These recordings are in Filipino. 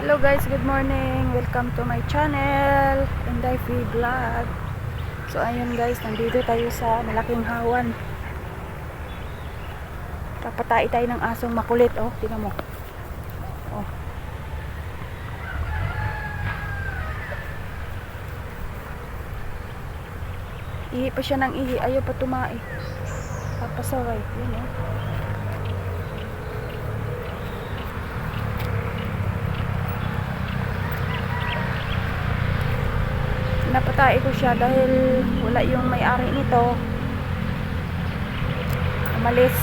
Hello guys, good morning. Welcome to my channel, Inday Free Vlog. So ayun guys, nandito tayo sa malaking hawan. Papatai tayo ng asong makulit. Oh, tingnan mo. Oh. Ihi pa siya ng ihi, ayaw pa tumai. Papasaway, yun oh. Napatay ko siya dahil wala yung may-ari nito. Umalis.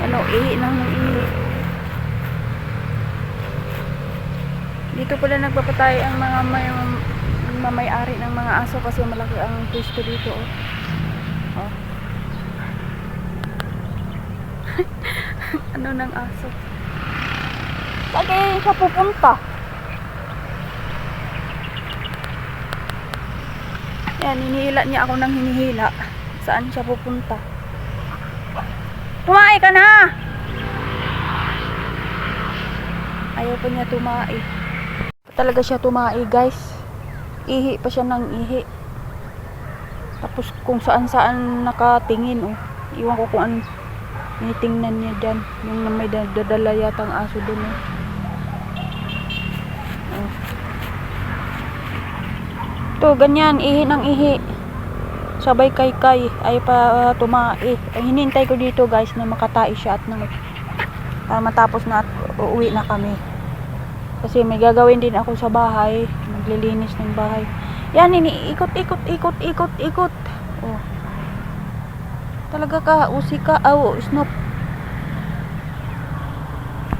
Ano, ihi nang ihi. Dito pala nagpapatay ang mga may-ari ng mga aso kasi malaki ang pwesto dito. Oh. Oh. Ano ng aso? Saan siya pupunta? Yan, hinihila niya ako ng hinihila. Saan siya pupunta? Tumai ka na! Ayaw pa niya tumai. Talaga siya tumai guys. Ihi pa siya ng ihi. Tapos kung saan nakatingin oh. Iwan ko kung ano tinitingnan niya dyan. Yung may dadala yata ang aso dun oh. Oh. Ito, ganyan, ihi ng ihi. Sabay kay ay pa tumai. Ay hinintay ko dito guys na makatai siya at para matapos na at uuwi na kami. Kasi may gagawin din ako sa bahay. Maglilinis ng bahay. Yan, ikot. Oh. Talaga ka, usi ka. Oh, snop.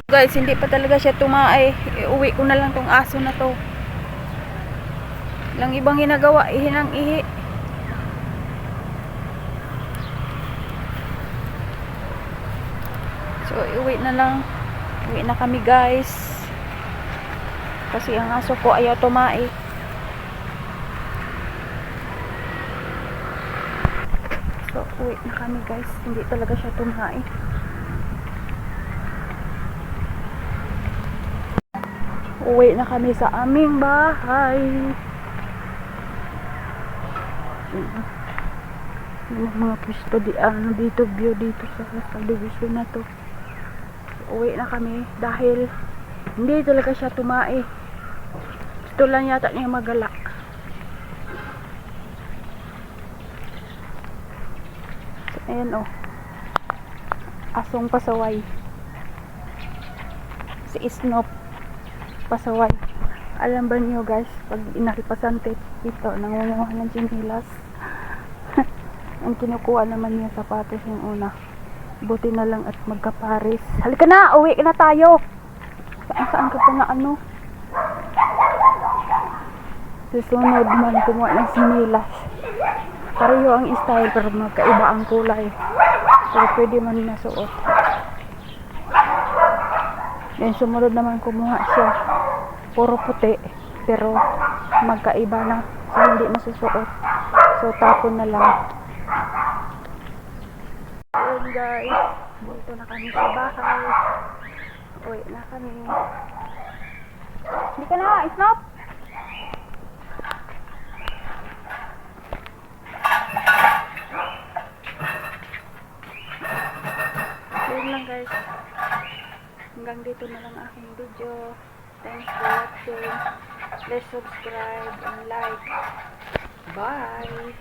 Guys, hindi pa talaga siya tumai. Uwi ko na lang tong aso na to. Lang ibang ginagawa, ihi ng ihi. So, uwi na lang. Uwi na kami guys. Kasi ang aso ko ayaw tumai. So, uwi na kami guys. Hindi talaga siya tumai. Uwi na kami sa aming bahay. Yung mga pwesto dito, view dito sa subdivision na to. Uwi na kami dahil hindi talaga siya tumai. Gusto lang yata niya magala. So, ayan oh, asong pasaway, si Snop pasaway. Alam ba niyo guys, pag inakipasante ito, nangunguha ng chinilas. Ang kinukuha naman niya sapatos yung una. Buti na lang at magkaparis. Halika na, uwi na tayo. Saan ka pa na ano? Susunod man kumuha ng sinilas. Pareho ang style pero magkaiba ang kulay. Pero pwede man nasuot. Then sumunod naman kumuha siya. Puro puti. Pero magkaiba na. So hindi masusuot. So tapon na lang. Ayun guys. Dito na kami sa bahay. Uwi na kami. Hindi ka na, Snop! Ayun lang guys. Hanggang dito na lang aking video. Thanks for watching. Please subscribe and like. Bye!